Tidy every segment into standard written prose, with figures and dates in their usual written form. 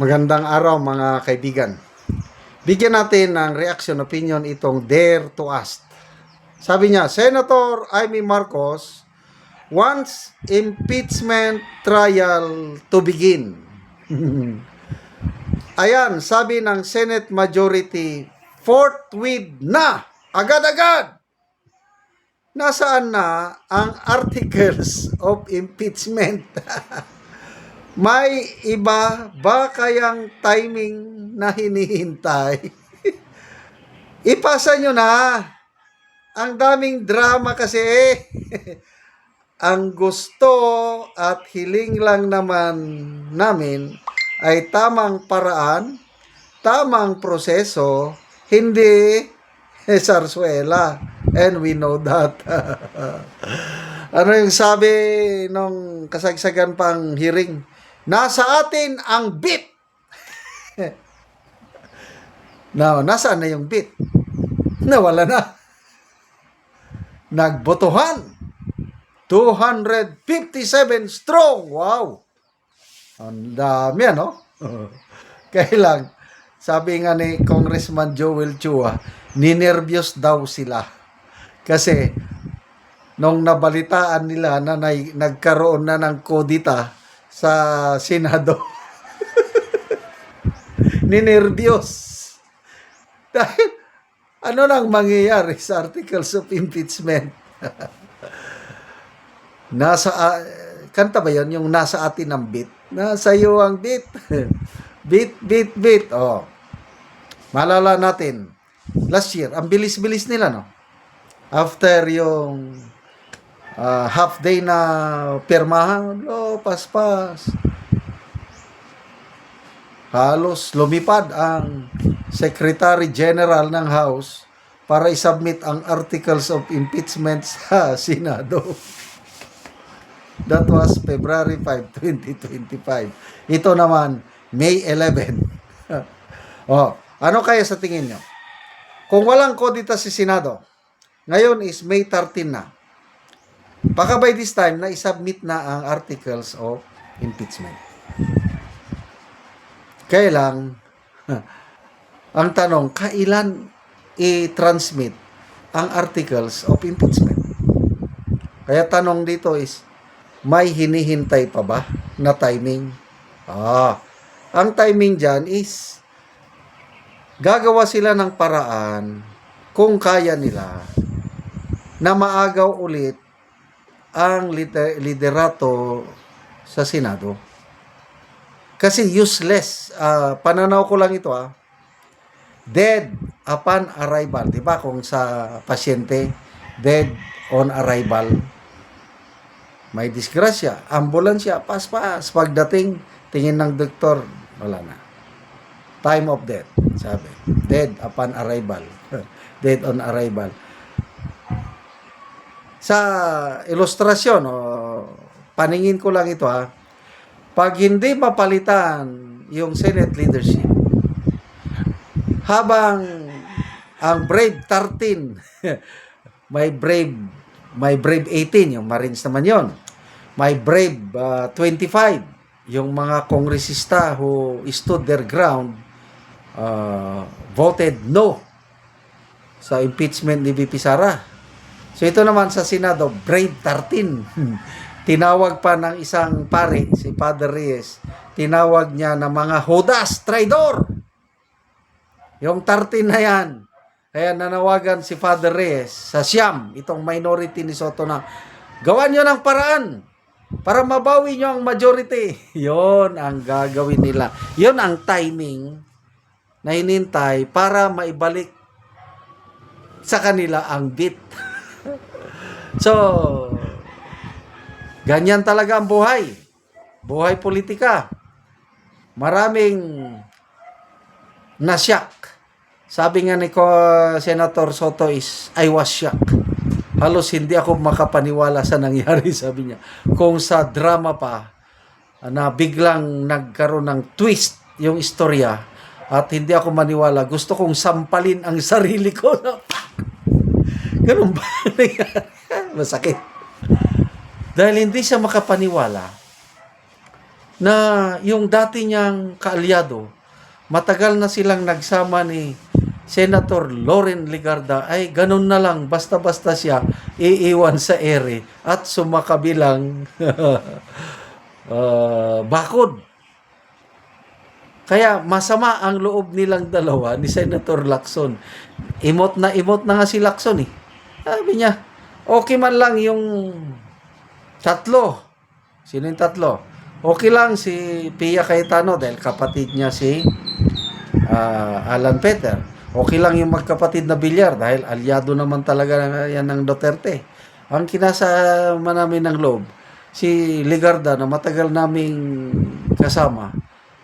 Magandang araw mga kaibigan. Bigyan natin ng reaction opinion itong Dare to Ask. Sabi niya, Senator Amy Marcos wants impeachment trial to begin. Ayan, sabi ng Senate Majority, forthwith na, agad-agad. Nasaan na ang articles of impeachment? May iba ba kayang timing na hinihintay? Ipasa nyo na. Ang daming drama kasi. Ang gusto at hiling lang naman namin ay tamang paraan, tamang proseso, hindi sarsuela. And we know that. Ano yung sabi nung kasagsagan pang hearing? Nasa atin ang bit. Now, nasaan na yung bit? Nawala na. Nagbotohan. 257 strong. Wow. Ang dami, ano? Kailang, sabi nga ni Congressman Joel Chua, ninervyos daw sila. Kasi, nung nabalitaan nila na nagkaroon na ng kodita sa Senado, ninervyos. Dahil, ano nang mangyayari sa articles of impeachment? Kanta ba yun? Yung nasa atin ang bit. Nasa iyo ang bit. Bit. Oh. Malala natin, last year, ang bilis-bilis nila, no? After yung half day na pirmahan, paspas. Halos lumipad ang Secretary General ng House para isubmit ang articles of impeachment sa Senado. That was February 5, 2025. Ito naman, May 11. Ano kaya sa tingin nyo? Kung walang kodita si Senado, ngayon is May 13 na. Baka by this time, na-submit na ang articles of impeachment. Kailang, ang tanong, kailan i-transmit ang articles of impeachment? Kaya tanong dito is, may hinihintay pa ba na timing? Ang timing dyan is, gagawa sila ng paraan kung kaya nila na maagaw ulit ang liderato sa Senado. Kasi useless. Pananaw ko lang ito. Dead upon arrival. Diba kung sa pasyente, dead on arrival. May disgrasya. Ambulansya, pas-pas. Pagdating, tingin ng doktor, wala na. Time of death, sabi. Dead upon arrival. Dead on arrival. Sa ilustrasyon, paningin ko lang ito, pag hindi mapalitan yung Senate leadership, habang ang Brave 13, may Brave 18, yung Marines naman yon, may Brave 25, yung mga kongresista who stood their ground, voted no sa impeachment ni VP Sara. So ito naman sa Senado, Brave 13. Tinawag pa ng isang pare, si Father Reyes, tinawag niya na mga Judas, traidor. Yung 13 na yan. Kaya nanawagan si Father Reyes sa Siam, itong minority ni Soto na, gawan nyo ng paraan para mabawi nyo ang majority. Yon ang gagawin nila. Yon ang timing na hinintay para maibalik sa kanila ang bit. So, ganyan talaga ang buhay. Buhay politika. Maraming nasyak. Sabi nga ni Senator Soto is, I was shocked. Halos hindi ako makapaniwala sa nangyari, sabi niya. Kung sa drama pa, na biglang nagkaroon ng twist yung istorya, at hindi ako maniwala, gusto kong sampalin ang sarili ko. Ganun ba? Masakit. Dahil hindi siya makapaniwala na yung dati niyang kaalyado, matagal na silang nagsama ni Senator Loren Legarda, ay ganun na lang, basta-basta siya iiwan sa ere at sumakabilang bakod. Kaya masama ang loob nilang dalawa ni Senator Lacson. Imot na nga si Lacson eh. Sabi niya, okay man lang yung tatlo. Sino yung tatlo? Okay lang si Pia Cayetano dahil kapatid niya si Alan Peter. Okay lang yung magkapatid na Villar dahil alyado naman talaga yan ng Duterte. Ang kinasama namin ng loob, si Legarda na matagal naming kasama,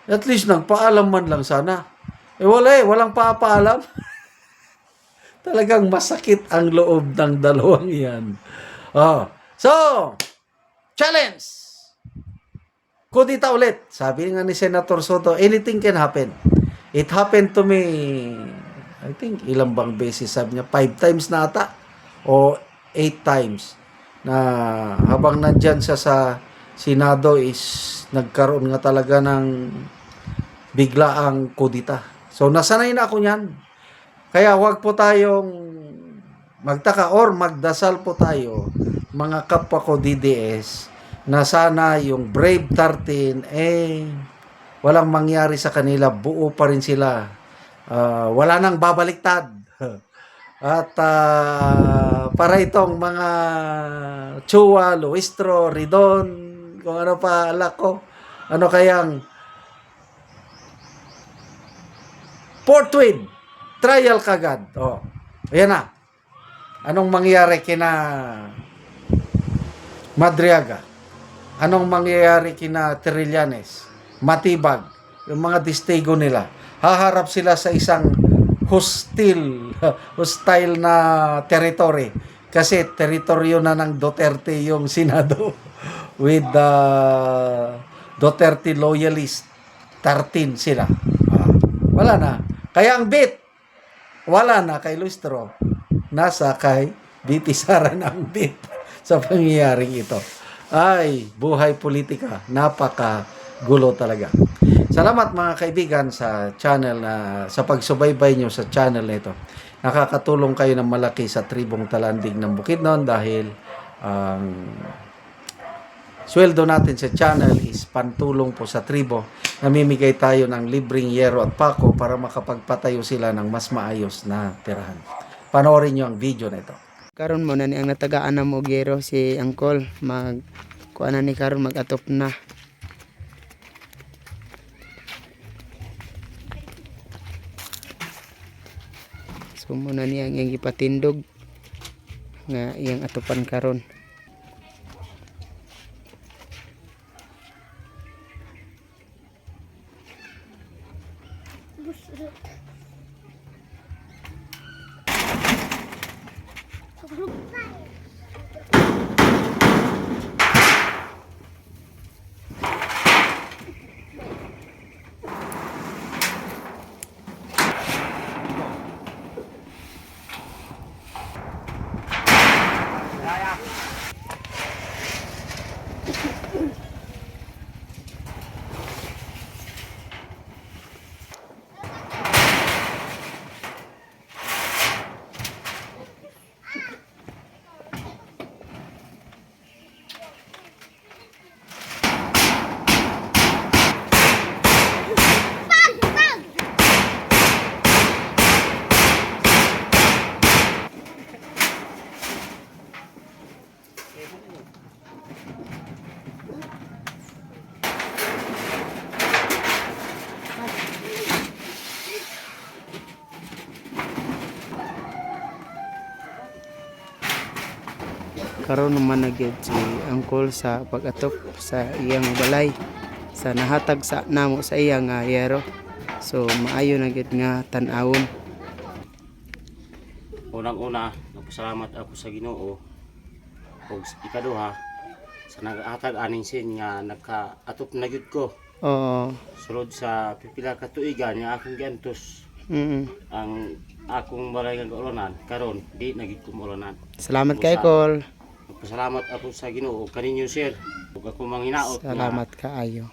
at least nagpaalam man lang sana. Walang papaalam. Talagang masakit ang loob ng dalawang yan. So, challenge! Kudita ulit. Sabi nga ni Senator Soto, anything can happen. It happened to me, I think, ilang bang beses, sabi niya, 5 times na ata, o 8 times, na habang nandyan siya sa Senado is nagkaroon nga talaga ng biglaang kudita. So, nasanay na ako niyan. Kaya wag po tayong magtaka or magdasal po tayo, mga kapwa ko DDS, na sana yung Brave 13, walang mangyari sa kanila, buo pa rin sila. Wala nang babaliktad. At para itong mga Chua, Luistro, Ridon, kung ano pa alak ko, ano kayang Portwin, trial kagad. Ayan na. Anong mangyayari kina Madriaga? Anong mangyayari kina Trillanes? Matibag, yung mga testigo nila. Haharap sila sa isang hostile na territory. Kasi teritoryo na ng Duterte yung Senado with the Duterte loyalist. 13 sila. Wala na. Kaya ang bit, wala na kay Luistro. Nasa kay BP Sara na ang bit sa pangyayaring ito. Ay, buhay politika. Napaka-gulo talaga. Salamat mga kaibigan sa channel sa pagsubaybay nyo sa channel na ito. Nakakatulong kayo ng malaki sa tribong Talandig ng Bukidnon dahil ang sweldo natin sa channel is pantulong po sa tribo. Namimigay tayo ng libreng yero at pako para makapagpatayo sila ng mas maayos na tirahan. Panoorin nyo ang video na ito. Karon mo na ni ang natagaan na mo gero si Angkol kuha na ni karon mag-atop na. So muna niya ang iyang ipatindog nga iyang atopan karon. Karon naman nagyud si Angkol sa pag-atop sa iyang balay sa nahatag sa namo sa iyang yero. So maayo na gyud nga tan-awon. Unang-una, nagpasalamat ako sa Ginoo ug ikaduha sa naghatag aning sin nga nagka-atop na gyud ko. Oo. Sulod sa pipila ka tuigan nga akong giantos ang akong balay nga kaulanan karon di na gyud ko maulanan. Salamat kay Kol. Nagpasalamat ako sa Ginoo kaninyo sir ug ako manghinaot. Salamat kaayo.